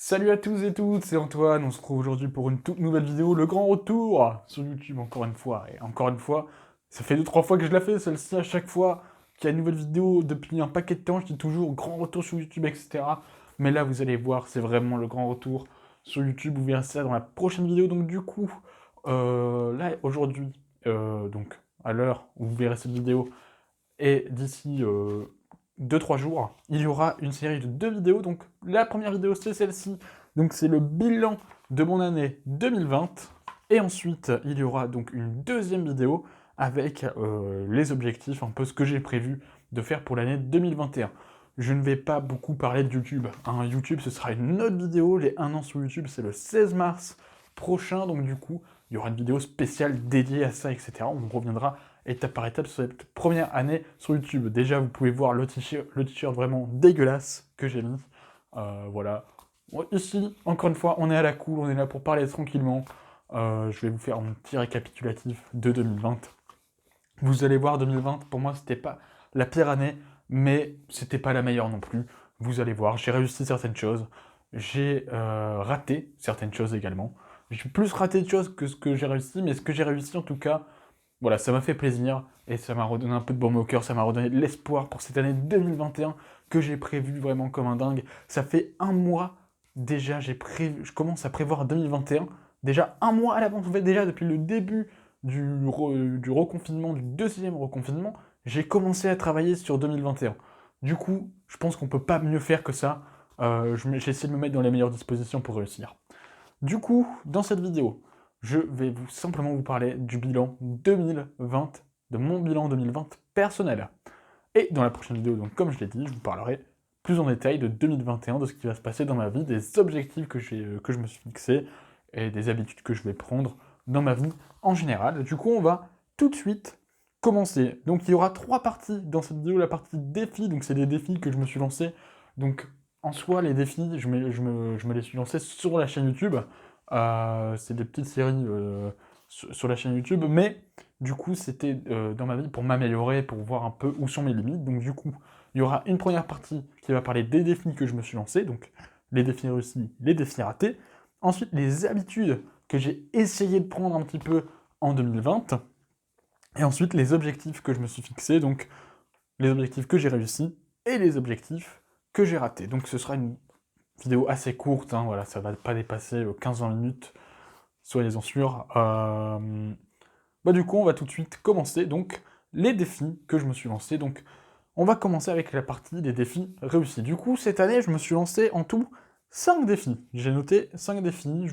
Salut à tous et toutes, c'est Antoine, on se retrouve aujourd'hui pour une toute nouvelle vidéo, le grand retour sur YouTube encore une fois. Et encore une fois, ça fait 2-3 fois que je la fais, celle-ci à chaque fois qu'il y a une nouvelle vidéo depuis un paquet de temps, je dis toujours grand retour sur YouTube, etc. Mais là vous allez voir, c'est vraiment le grand retour sur YouTube, vous verrez ça dans la prochaine vidéo. Donc du coup, là aujourd'hui, donc à l'heure où vous verrez cette vidéo, et d'ici 2-3 jours, il y aura une série de 2 vidéos. Donc la première vidéo, c'est celle-ci. Donc c'est le bilan de mon année 2020. Et ensuite, il y aura donc une deuxième vidéo avec les objectifs, un peu ce que j'ai prévu de faire pour l'année 2021. Je ne vais pas beaucoup parler de YouTube. Hein. YouTube, ce sera une autre vidéo. Les 1 an sur YouTube, c'est le 16 mars prochain. Donc du coup, il y aura une vidéo spéciale dédiée à ça, etc. On reviendra étape par étape sur cette première année sur YouTube. Déjà, vous pouvez voir le t-shirt vraiment dégueulasse que j'ai mis. Voilà. Ici, encore une fois, on est à la cool, on est là pour parler tranquillement. Je vais vous faire un petit récapitulatif de 2020. Vous allez voir, 2020, pour moi, c'était pas la pire année, mais c'était pas la meilleure non plus. Vous allez voir, j'ai réussi certaines choses, j'ai raté certaines choses également. J'ai plus raté de choses que ce que j'ai réussi, mais ce que j'ai réussi en tout cas, voilà, ça m'a fait plaisir et ça m'a redonné un peu de baume au cœur, ça m'a redonné de l'espoir pour cette année 2021 que j'ai prévu vraiment comme un dingue. Ça fait un mois déjà, je commence à prévoir 2021, déjà un mois à l'avance. En fait, déjà depuis le début du reconfinement, du deuxième reconfinement, j'ai commencé à travailler sur 2021. Du coup, je pense qu'on peut pas mieux faire que ça. J'ai essayé de me mettre dans les meilleures dispositions pour réussir. Du coup, dans cette vidéo, je vais simplement vous parler du bilan 2020, de mon bilan 2020 personnel. Et dans la prochaine vidéo, donc comme je l'ai dit, je vous parlerai plus en détail de 2021, de ce qui va se passer dans ma vie, des objectifs que je me suis fixés et des habitudes que je vais prendre dans ma vie en général. Du coup, on va tout de suite commencer. Donc il y aura 3 parties dans cette vidéo. La partie défis, donc c'est des défis que je me suis lancé. Donc en soi, les défis, je me les suis lancés sur la chaîne YouTube. C'est des petites séries sur la chaîne YouTube, mais du coup, c'était dans ma vie pour m'améliorer, pour voir un peu où sont mes limites. Donc du coup, il y aura une première partie qui va parler des défis que je me suis lancé, donc les défis réussis, les défis ratés. Ensuite, les habitudes que j'ai essayé de prendre un petit peu en 2020. Et ensuite, les objectifs que je me suis fixés, donc les objectifs que j'ai réussi et les objectifs que j'ai ratés. Donc ce sera une vidéo assez courte, hein, voilà, ça va pas dépasser 15-20 minutes, soyez-en sûrs. Du coup, on va tout de suite commencer donc les défis que je me suis lancé. Donc, on va commencer avec la partie des défis réussis. Du coup, cette année, je me suis lancé en tout 5 défis. J'ai noté 5 défis,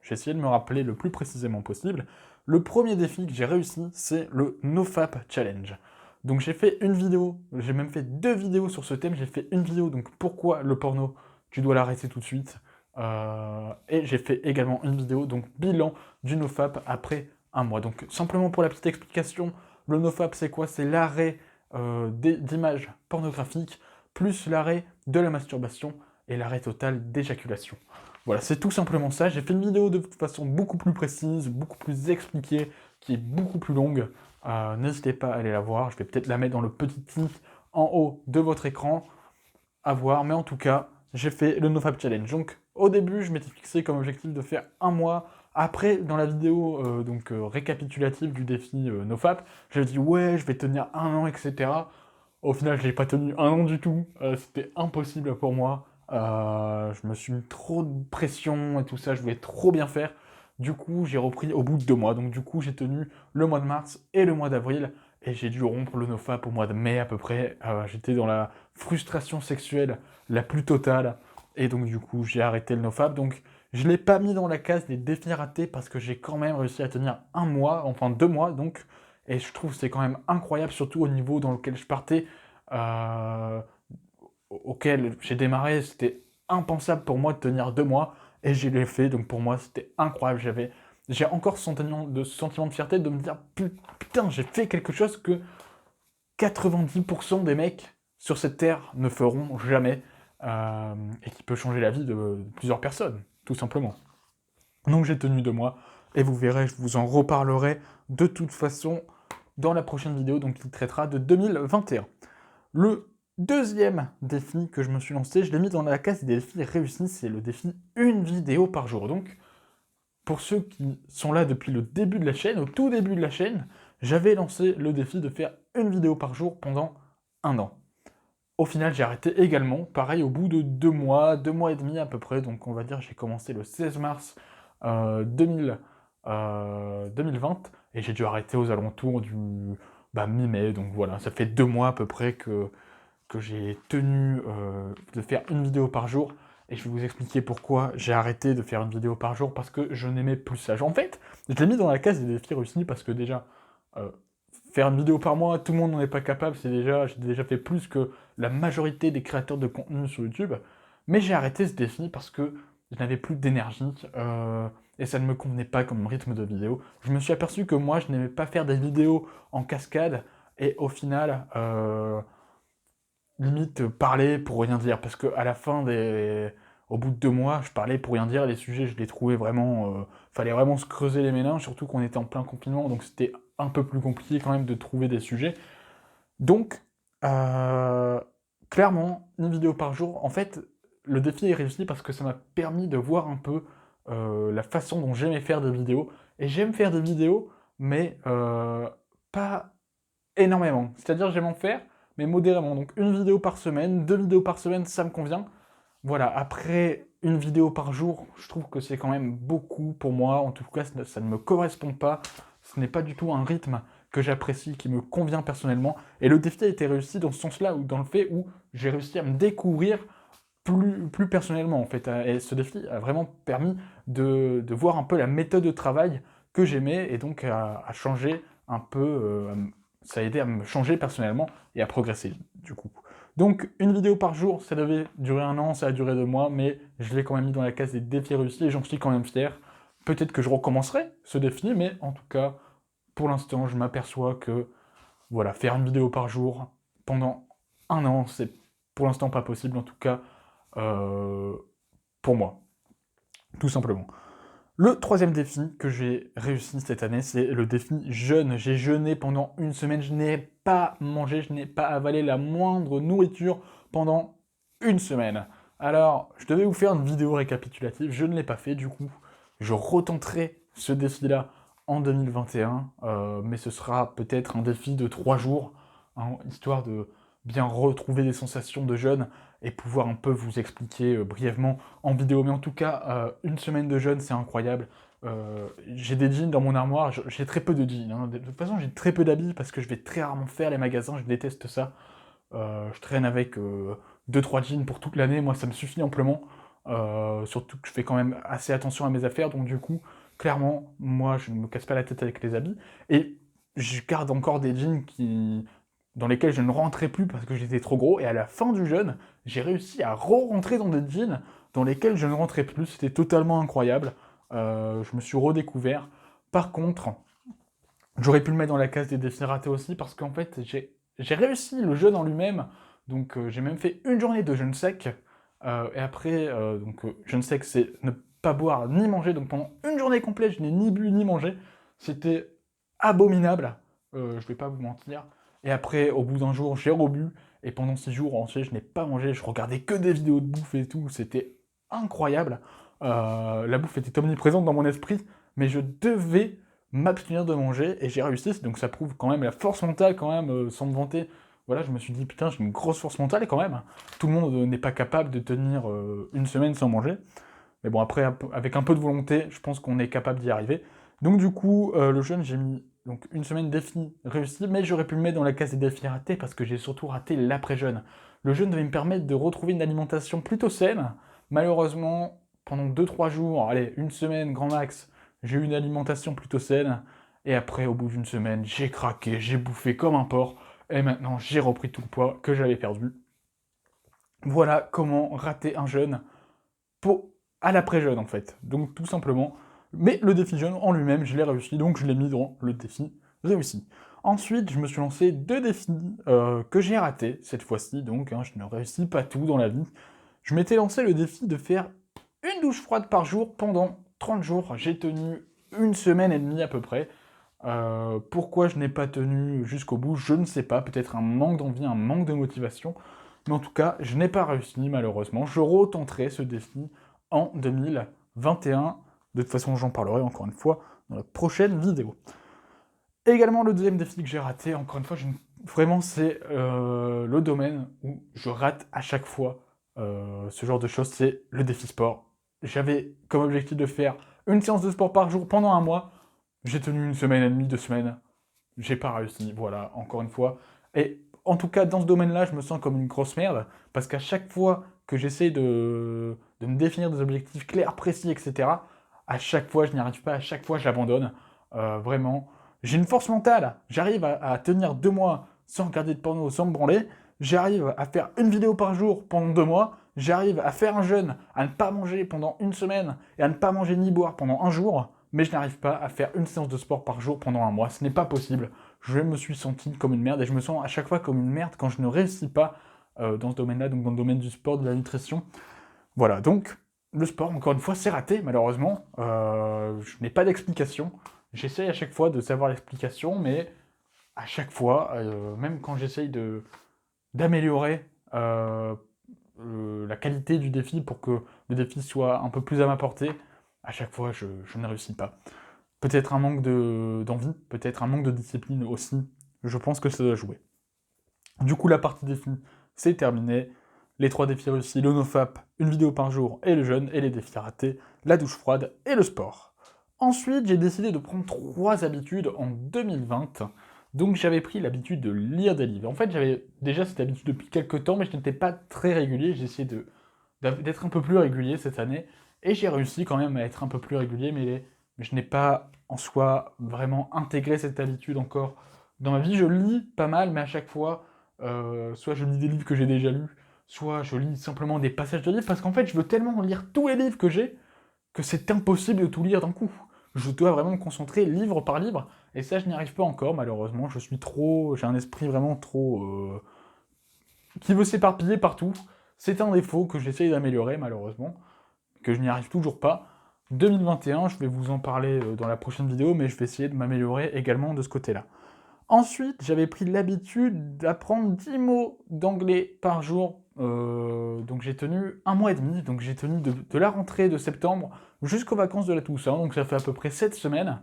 j'ai essayé de me rappeler le plus précisément possible. Le premier défi que j'ai réussi, c'est le NoFap Challenge. Donc j'ai fait une vidéo, j'ai même fait 2 vidéos sur ce thème. J'ai fait une vidéo, donc pourquoi le porno, tu dois l'arrêter tout de suite. Et j'ai fait également une vidéo, donc bilan du NoFap après un mois. Donc simplement pour la petite explication, le NoFap c'est quoi? C'est l'arrêt d'images pornographiques, plus l'arrêt de la masturbation et l'arrêt total d'éjaculation. Voilà, c'est tout simplement ça. J'ai fait une vidéo de façon beaucoup plus précise, beaucoup plus expliquée, qui est beaucoup plus longue. N'hésitez pas à aller la voir. Je vais peut-être la mettre dans le petit i en haut de votre écran. À voir, mais en tout cas, j'ai fait le NoFap Challenge. Donc, au début, je m'étais fixé comme objectif de faire un mois. Après, dans la vidéo récapitulative du défi NoFap, j'avais dit ouais, je vais tenir un an, etc. Au final, je n'ai pas tenu un an du tout. C'était impossible pour moi. Je me suis mis trop de pression et tout ça. Je voulais trop bien faire. Du coup, j'ai repris au bout de 2 mois. Donc, du coup, j'ai tenu le mois de mars et le mois d'avril. Et j'ai dû rompre le NoFap au mois de mai à peu près. J'étais dans la frustration sexuelle la plus totale. Et donc, du coup, j'ai arrêté le NoFap. Donc, je ne l'ai pas mis dans la case des défis ratés parce que j'ai quand même réussi à tenir un mois, enfin 2 mois. Donc, et je trouve que c'est quand même incroyable, surtout au niveau dans lequel je partais, euh, auquel j'ai démarré. C'était impensable pour moi de tenir 2 mois. Et je l'ai fait. Donc, pour moi, c'était incroyable. J'ai encore ce sentiment de fierté de me dire putain, j'ai fait quelque chose que 90% des mecs sur cette terre ne feront jamais et qui peut changer la vie de plusieurs personnes, tout simplement. Donc j'ai tenu 2 mois et vous verrez, je vous en reparlerai de toute façon dans la prochaine vidéo donc qui traitera de 2021. Le Deuxième défi que je me suis lancé, je l'ai mis dans la case des défis réussis, c'est le défi une vidéo par jour. Donc, pour ceux qui sont là depuis le début de la chaîne, au tout début de la chaîne, j'avais lancé le défi de faire une vidéo par jour pendant un an. Au final, j'ai arrêté également, pareil, au bout de 2 mois et demi à peu près, donc on va dire j'ai commencé le 16 mars 2020, et j'ai dû arrêter aux alentours du mi-mai, donc voilà, ça fait 2 mois à peu près que j'ai tenu de faire une vidéo par jour, et je vais vous expliquer pourquoi j'ai arrêté de faire une vidéo par jour, parce que je n'aimais plus ça. En fait, je l'ai mis dans la case des défis réussis, parce que déjà, euh, faire une vidéo par mois, tout le monde n'en est pas capable, j'ai déjà fait plus que la majorité des créateurs de contenu sur YouTube, mais j'ai arrêté ce défi parce que je n'avais plus d'énergie, et ça ne me convenait pas comme rythme de vidéo. Je me suis aperçu que moi, je n'aimais pas faire des vidéos en cascade, et au final, limite parler pour rien dire, parce que à la fin au bout de 2 mois, je parlais pour rien dire, les sujets, je les trouvais vraiment, fallait vraiment se creuser les méninges, surtout qu'on était en plein confinement, donc c'était un peu plus compliqué quand même de trouver des sujets. Donc, euh, clairement, une vidéo par jour, en fait, le défi est réussi parce que ça m'a permis de voir un peu la façon dont j'aimais faire des vidéos, et j'aime faire des vidéos, mais pas énormément. C'est-à-dire, j'aime en faire, mais modérément. Donc, une vidéo par semaine, 2 vidéos par semaine, ça me convient. Voilà, après, une vidéo par jour, je trouve que c'est quand même beaucoup pour moi. En tout cas, ça ne me correspond pas. Ce n'est pas du tout un rythme que j'apprécie, qui me convient personnellement. Et le défi a été réussi dans ce sens-là, ou dans le fait où j'ai réussi à me découvrir plus personnellement, en fait. Et ce défi a vraiment permis de voir un peu la méthode de travail que j'aimais, et donc à changer un peu, ça a aidé à me changer personnellement et à progresser, du coup. Donc, une vidéo par jour, ça devait durer un an, ça a duré 2 mois, mais je l'ai quand même mis dans la case des défis réussis, et j'en suis quand même fier. Peut-être que je recommencerai ce défi, mais en tout cas, pour l'instant, je m'aperçois que, voilà, faire une vidéo par jour pendant un an, c'est pour l'instant pas possible, en tout cas, euh, pour moi, tout simplement. Le troisième défi que j'ai réussi cette année, c'est le défi jeûne. J'ai jeûné pendant une semaine, je n'ai pas mangé, je n'ai pas avalé la moindre nourriture pendant une semaine. Alors, je devais vous faire une vidéo récapitulative, je ne l'ai pas fait, du coup, je retenterai ce défi-là en 2021, mais ce sera peut-être un défi de 3 jours, hein, histoire de bien retrouver des sensations de jeûne et pouvoir un peu vous expliquer brièvement en vidéo. Mais en tout cas, une semaine de jeûne, c'est incroyable. J'ai des jeans dans mon armoire, j'ai très peu de jeans, hein. De toute façon, j'ai très peu d'habits parce que je vais très rarement faire les magasins, je déteste ça. Je traîne avec 2-3 jeans pour toute l'année, moi ça me suffit amplement. Surtout que je fais quand même assez attention à mes affaires, donc du coup, clairement, moi je ne me casse pas la tête avec les habits. Et je garde encore des jeans dans lesquels je ne rentrais plus parce que j'étais trop gros, et à la fin du jeûne, j'ai réussi à re-rentrer dans des jeans dans lesquels je ne rentrais plus, c'était totalement incroyable. Je me suis redécouvert. Par contre, j'aurais pu le mettre dans la case des défis ratés aussi, parce qu'en fait, j'ai réussi le jeûne en lui-même. Donc, j'ai même fait une journée de jeûne sec. Et après, jeûne sec, c'est ne pas boire ni manger. Donc, pendant une journée complète, je n'ai ni bu ni mangé. C'était abominable. Je vais pas vous mentir. Et après, au bout d'un jour, j'ai rebu. Et pendant 6 jours entiers, je n'ai pas mangé. Je regardais que des vidéos de bouffe et tout. C'était incroyable. La bouffe était omniprésente dans mon esprit. Mais je devais m'abstenir de manger, et j'ai réussi, donc ça prouve quand même la force mentale, quand même, sans me vanter. Voilà, je me suis dit, putain, j'ai une grosse force mentale quand même. Tout le monde n'est pas capable de tenir une semaine sans manger. Mais bon, après, avec un peu de volonté, je pense qu'on est capable d'y arriver. Donc du coup, le jeûne, j'ai mis donc une semaine défi réussi, mais j'aurais pu le mettre dans la case des défis ratés parce que j'ai surtout raté l'après-jeûne. Le jeûne devait me permettre de retrouver une alimentation plutôt saine. Malheureusement, pendant 2-3 jours, allez, une semaine grand max, j'ai eu une alimentation plutôt saine. Et après, au bout d'une semaine, j'ai craqué, j'ai bouffé comme un porc. Et maintenant, j'ai repris tout le poids que j'avais perdu. Voilà comment rater un jeûne pour, à l'après-jeûne en fait. Donc tout simplement. Mais le défi jeûne en lui-même, je l'ai réussi, donc je l'ai mis dans le défi réussi. Ensuite, je me suis lancé 2 défis que j'ai ratés cette fois-ci, donc hein, je ne réussis pas tout dans la vie. Je m'étais lancé le défi de faire une douche froide par jour pendant 30 jours. J'ai tenu une semaine et demie à peu près. Pourquoi je n'ai pas tenu jusqu'au bout, je ne sais pas. Peut-être un manque d'envie, un manque de motivation. Mais en tout cas, je n'ai pas réussi, malheureusement. Je retenterai ce défi en 2021. De toute façon, j'en parlerai encore une fois dans la prochaine vidéo. Également, le deuxième défi que j'ai raté, encore une fois, vraiment, c'est le domaine où je rate à chaque fois ce genre de choses, c'est le défi sport. J'avais comme objectif de faire une séance de sport par jour pendant un mois. J'ai tenu une semaine et demie, 2 semaines. J'ai pas réussi, voilà, encore une fois. Et en tout cas, dans ce domaine-là, je me sens comme une grosse merde, parce qu'à chaque fois que j'essaie de me définir des objectifs clairs, précis, etc., à chaque fois, je n'y arrive pas, à chaque fois, j'abandonne. Vraiment. J'ai une force mentale, j'arrive à tenir 2 mois sans regarder de porno, sans me branler, j'arrive à faire une vidéo par jour pendant 2 mois, j'arrive à faire un jeûne, à ne pas manger pendant une semaine, et à ne pas manger ni boire pendant un jour, mais je n'arrive pas à faire une séance de sport par jour pendant un mois. Ce n'est pas possible. Je me suis senti comme une merde et je me sens à chaque fois comme une merde quand je ne réussis pas dans ce domaine-là, donc dans le domaine du sport, de la nutrition. Voilà, donc le sport, encore une fois, c'est raté, malheureusement. Je n'ai pas d'explication. J'essaye à chaque fois de savoir l'explication, mais à chaque fois, même quand j'essaye d'améliorer la qualité du défi pour que le défi soit un peu plus à ma portée, à chaque fois, je ne réussis pas. Peut-être un manque d'envie, peut-être un manque de discipline aussi. Je pense que ça doit jouer. Du coup, la partie défi, c'est terminé. Les 3 défis réussis, le nofap, une vidéo par jour et le jeûne, et les défis ratés, la douche froide et le sport. Ensuite, j'ai décidé de prendre 3 habitudes en 2020. Donc j'avais pris l'habitude de lire des livres. En fait, j'avais déjà cette habitude depuis quelques temps, mais je n'étais pas très régulier. J'ai essayé d'être un peu plus régulier cette année, et j'ai réussi quand même à être un peu plus régulier, mais je n'ai pas en soi vraiment intégré cette habitude encore dans ma vie. Je lis pas mal, mais à chaque fois, soit je lis des livres que j'ai déjà lus, soit je lis simplement des passages de livres, parce qu'en fait, je veux tellement lire tous les livres que j'ai, que c'est impossible de tout lire d'un coup. Je dois vraiment me concentrer livre par livre, et ça, je n'y arrive pas encore, malheureusement. J'ai un esprit vraiment trop qui veut s'éparpiller partout. C'est un défaut que j'essaye d'améliorer, malheureusement, que je n'y arrive toujours pas. 2021, je vais vous en parler dans la prochaine vidéo, mais je vais essayer de m'améliorer également de ce côté-là. Ensuite, j'avais pris l'habitude d'apprendre 10 mots d'anglais par jour. Donc j'ai tenu un mois et demi, donc j'ai tenu de la rentrée de septembre jusqu'aux vacances de la Toussaint, donc ça fait à peu près 7 semaines.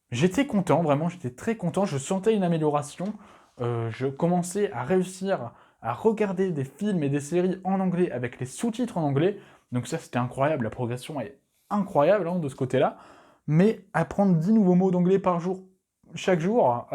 J'étais content, vraiment, j'étais très content, je sentais une amélioration. Je commençais à réussir à regarder des films et des séries en anglais avec les sous-titres en anglais, donc ça c'était incroyable, la progression est incroyable hein, de ce côté-là. Mais apprendre 10 nouveaux mots d'anglais par jour, chaque jour,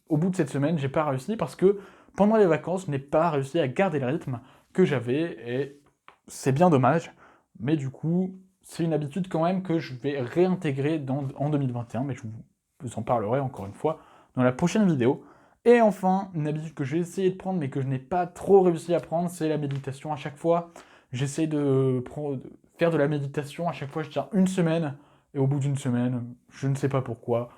au bout de cette semaine, j'ai pas réussi parce que pendant les vacances, je n'ai pas réussi à garder le rythme que j'avais et c'est bien dommage. Mais du coup, c'est une habitude quand même que je vais réintégrer en 2021, mais je vous en parlerai encore une fois dans la prochaine vidéo. Et enfin, une habitude que j'ai essayé de prendre mais que je n'ai pas trop réussi à prendre, c'est la méditation. À chaque fois, j'essaie de faire de la méditation. À chaque fois, je tiens une semaine et au bout d'une semaine, je ne sais pas pourquoi,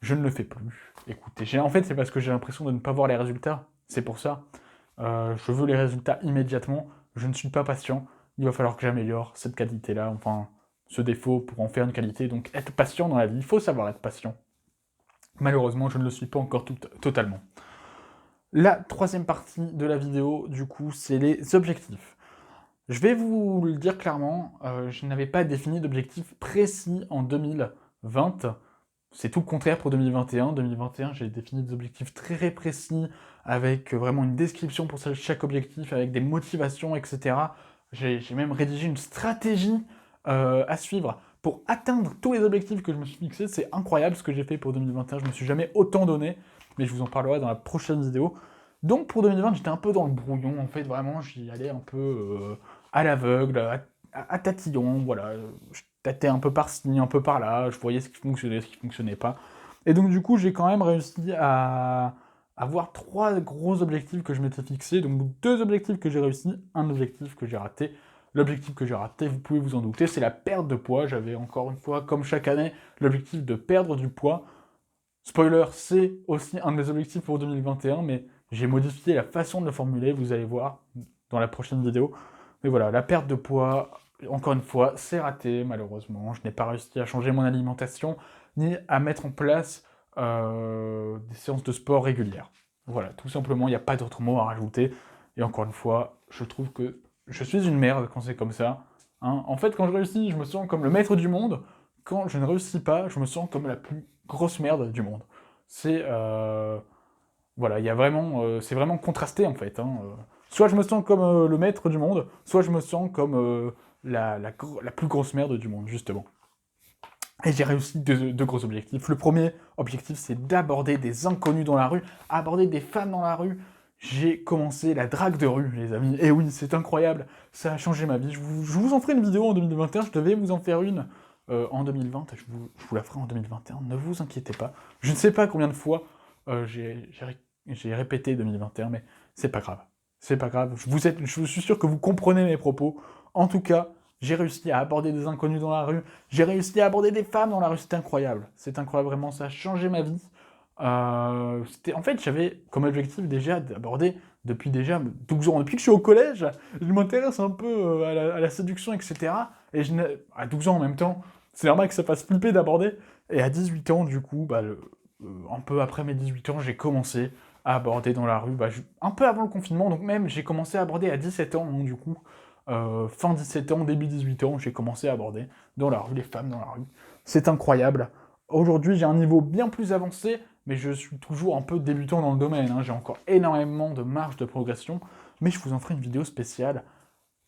je ne le fais plus. Écoutez, en fait, c'est parce que j'ai l'impression de ne pas voir les résultats. C'est pour ça. Je veux les résultats immédiatement. Je ne suis pas patient. Il va falloir que j'améliore cette qualité-là, enfin, ce défaut pour en faire une qualité. Donc, être patient dans la vie, il faut savoir être patient. Malheureusement, je ne le suis pas encore totalement. La troisième partie de la vidéo, du coup, c'est les objectifs. Je vais vous le dire clairement, je n'avais pas défini d'objectif précis en 2020. C'est tout le contraire pour 2021. 2021, j'ai défini des objectifs très précis, avec vraiment une description pour chaque objectif, avec des motivations, etc. J'ai même rédigé une stratégie à suivre pour atteindre tous les objectifs que je me suis fixés. C'est incroyable ce que j'ai fait pour 2021, je me suis jamais autant donné, mais je vous en parlerai dans la prochaine vidéo. Donc pour 2020, j'étais un peu dans le brouillon, en fait, vraiment, j'y allais un peu à l'aveugle, à tatillon, voilà. Je tâtais un peu par-ci, un peu par-là, je voyais ce qui fonctionnait pas. Et donc du coup, j'ai quand même réussi à avoir 3 gros objectifs que je m'étais fixés, donc 2 objectifs que j'ai réussi, un objectif que j'ai raté. L'objectif que j'ai raté, vous pouvez vous en douter, c'est la perte de poids. J'avais encore une fois, comme chaque année, l'objectif de perdre du poids. Spoiler, c'est aussi un de mes objectifs pour 2021, mais j'ai modifié la façon de le formuler, vous allez voir dans la prochaine vidéo. Mais voilà, la perte de poids, encore une fois, c'est raté, malheureusement. Je n'ai pas réussi à changer mon alimentation, ni à mettre en place des séances de sport régulières. Voilà, tout simplement, il n'y a pas d'autre mot à rajouter. Et encore une fois, je trouve que je suis une merde quand c'est comme ça. Hein. En fait, quand je réussis, je me sens comme le maître du monde. Quand je ne réussis pas, je me sens comme la plus grosse merde du monde. C'est... voilà, il y a vraiment... c'est vraiment contrasté, en fait. Hein. Soit je me sens comme le maître du monde, soit je me sens comme la plus grosse merde du monde, justement. Et j'ai réussi deux gros objectifs. Le premier objectif, c'est d'aborder des inconnus dans la rue, aborder des femmes dans la rue. J'ai commencé la drague de rue, les amis. Et oui, c'est incroyable, ça a changé ma vie. Je vous en ferai une vidéo en 2021, je devais vous en faire une en 2020, je vous la ferai en 2021, ne vous inquiétez pas. Je ne sais pas combien de fois j'ai répété 2021, mais c'est pas grave. C'est pas grave, je suis sûr que vous comprenez mes propos. En tout cas, j'ai réussi à aborder des inconnus dans la rue, j'ai réussi à aborder des femmes dans la rue, c'est incroyable. C'est incroyable, vraiment, ça a changé ma vie. En fait, j'avais comme objectif déjà d'aborder depuis déjà 12 ans. Depuis que je suis au collège, je m'intéresse un peu à la séduction, etc. Et à 12 ans en même temps, c'est normal que ça fasse flipper d'aborder. Et à 18 ans, du coup, un peu après mes 18 ans, j'ai commencé à aborder dans la rue, un peu avant le confinement, donc même j'ai commencé à aborder à 17 ans, donc, du coup. Fin 17 ans, début 18 ans, j'ai commencé à aborder dans la rue les femmes dans la rue. C'est incroyable. Aujourd'hui, j'ai un niveau bien plus avancé, mais je suis toujours un peu débutant dans le domaine. Hein. J'ai encore énormément de marge de progression, mais je vous en ferai une vidéo spéciale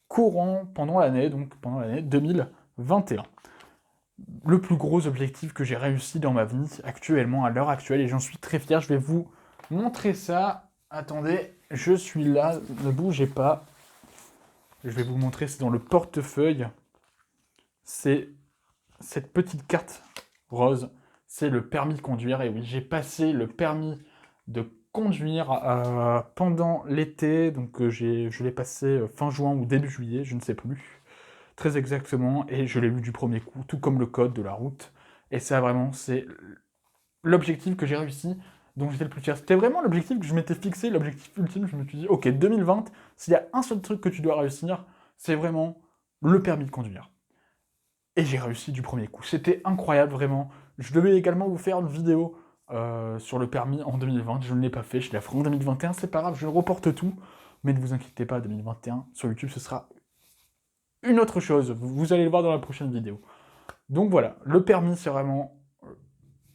courant pendant l'année, donc pendant l'année 2021. Le plus gros objectif que j'ai réussi dans ma vie actuellement, à l'heure actuelle, et j'en suis très fier, je vais vous montrer ça. Attendez, je suis là, ne bougez pas. Je vais vous montrer, c'est dans le portefeuille. C'est cette petite carte rose, c'est le permis de conduire. Et oui, j'ai passé le permis de conduire pendant l'été, donc je l'ai passé fin juin ou début juillet, je ne sais plus très exactement, et je l'ai lu du premier coup, tout comme le code de la route. Et ça, vraiment, c'est l'objectif que j'ai réussi, dont j'étais le plus fier. C'était vraiment l'objectif que je m'étais fixé, l'objectif ultime. Je me suis dit, ok, 2020, s'il y a un seul truc que tu dois réussir, c'est vraiment le permis de conduire. Et j'ai réussi du premier coup. C'était incroyable, vraiment. Je devais également vous faire une vidéo sur le permis en 2020. Je ne l'ai pas fait, je la ferai en 2021. C'est pas grave, je reporte tout. Mais ne vous inquiétez pas, 2021, sur YouTube, ce sera une autre chose. Vous allez le voir dans la prochaine vidéo. Donc voilà, le permis, c'est vraiment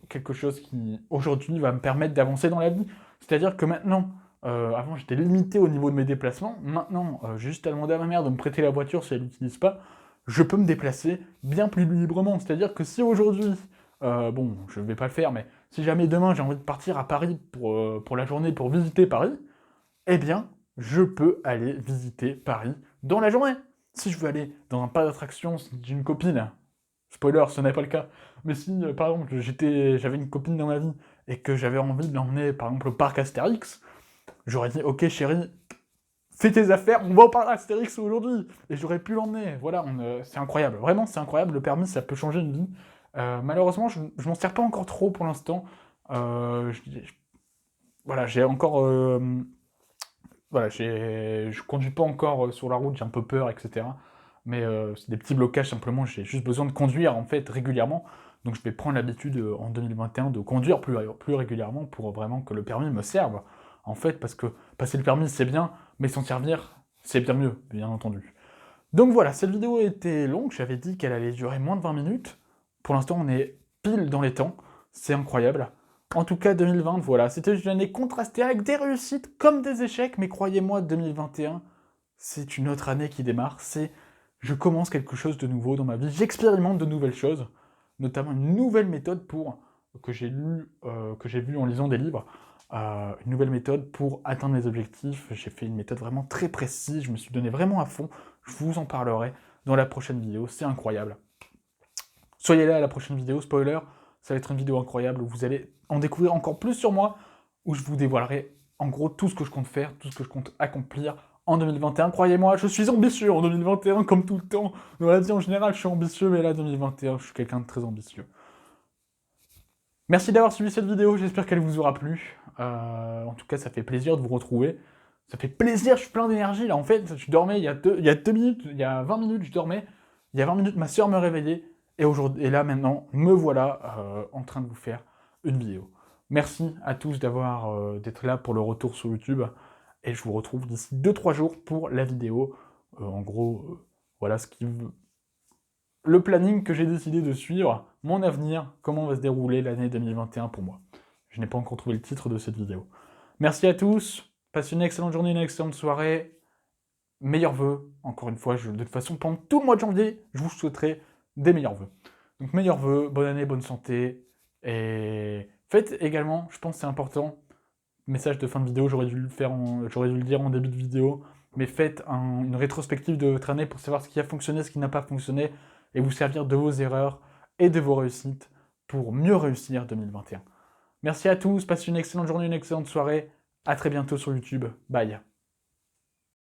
quelque chose qui, aujourd'hui, va me permettre d'avancer dans la vie. C'est-à-dire que maintenant, avant, j'étais limité au niveau de mes déplacements. Maintenant, j'ai juste à demander à ma mère de me prêter la voiture si elle l'utilise pas. Je peux me déplacer bien plus librement. C'est-à-dire que si aujourd'hui, bon, je ne vais pas le faire, mais si jamais demain j'ai envie de partir à Paris pour la journée, pour visiter Paris, eh bien, je peux aller visiter Paris dans la journée. Si je veux aller dans un parc d'attractions d'une copine, spoiler, ce n'est pas le cas, mais si, par exemple, j'avais une copine dans ma vie et que j'avais envie de l'emmener, par exemple, au parc Astérix, j'aurais dit, ok chérie, fais tes affaires, on va au parc Astérix aujourd'hui. Et j'aurais pu l'emmener. Voilà, c'est incroyable. Vraiment, c'est incroyable. Le permis, ça peut changer une vie. Malheureusement, je m'en sers pas encore trop pour l'instant. Voilà, j'ai encore... voilà, je conduis pas encore sur la route, j'ai un peu peur, etc. Mais c'est des petits blocages, simplement, j'ai juste besoin de conduire, en fait, régulièrement. Donc je vais prendre l'habitude, en 2021, de conduire plus régulièrement pour vraiment que le permis me serve. En fait, parce que passer le permis, c'est bien, mais s'en servir, c'est bien mieux, bien entendu. Donc voilà, cette vidéo était longue, j'avais dit qu'elle allait durer moins de 20 minutes. Pour l'instant, on est pile dans les temps, c'est incroyable. En tout cas, 2020, voilà, c'était une année contrastée avec des réussites comme des échecs, mais croyez-moi, 2021, c'est une autre année qui démarre, je commence quelque chose de nouveau dans ma vie, j'expérimente de nouvelles choses, notamment une nouvelle méthode que j'ai vue en lisant des livres, une nouvelle méthode pour atteindre mes objectifs. J'ai fait une méthode vraiment très précise, je me suis donné vraiment à fond, je vous en parlerai dans la prochaine vidéo, c'est incroyable. Soyez là à la prochaine vidéo, spoiler, ça va être une vidéo incroyable où vous allez en découvrir encore plus sur moi, où je vous dévoilerai en gros tout ce que je compte faire, tout ce que je compte accomplir en 2021. Croyez-moi, je suis ambitieux en 2021, comme tout le temps. Dans la vie en général, je suis ambitieux, mais là, 2021, je suis quelqu'un de très ambitieux. Merci d'avoir suivi cette vidéo, j'espère qu'elle vous aura plu. En tout cas, ça fait plaisir de vous retrouver. Ça fait plaisir, je suis plein d'énergie là. En fait, je dormais il y a 2 minutes, il y a 20 minutes, je dormais. Il y a 20 minutes, ma soeur me réveillait. Et là, maintenant, me voilà en train de vous faire une vidéo. Merci à tous d'être là pour le retour sur YouTube. et je vous retrouve d'ici 2-3 jours pour la vidéo. En gros, voilà le planning que j'ai décidé de suivre, mon avenir, comment va se dérouler l'année 2021 pour moi. Je n'ai pas encore trouvé le titre de cette vidéo. Merci à tous, passez une excellente journée, une excellente soirée. Meilleurs vœux, encore une fois, de toute façon, pendant tout le mois de janvier, je vous souhaiterai des meilleurs vœux. Donc meilleurs vœux, bonne année, bonne santé, et faites également, je pense que c'est important, message de fin de vidéo, j'aurais dû le dire en début de vidéo, mais faites une rétrospective de votre année pour savoir ce qui a fonctionné, ce qui n'a pas fonctionné, et vous servir de vos erreurs et de vos réussites pour mieux réussir 2021. Merci à tous, passez une excellente journée, une excellente soirée, à très bientôt sur YouTube, bye.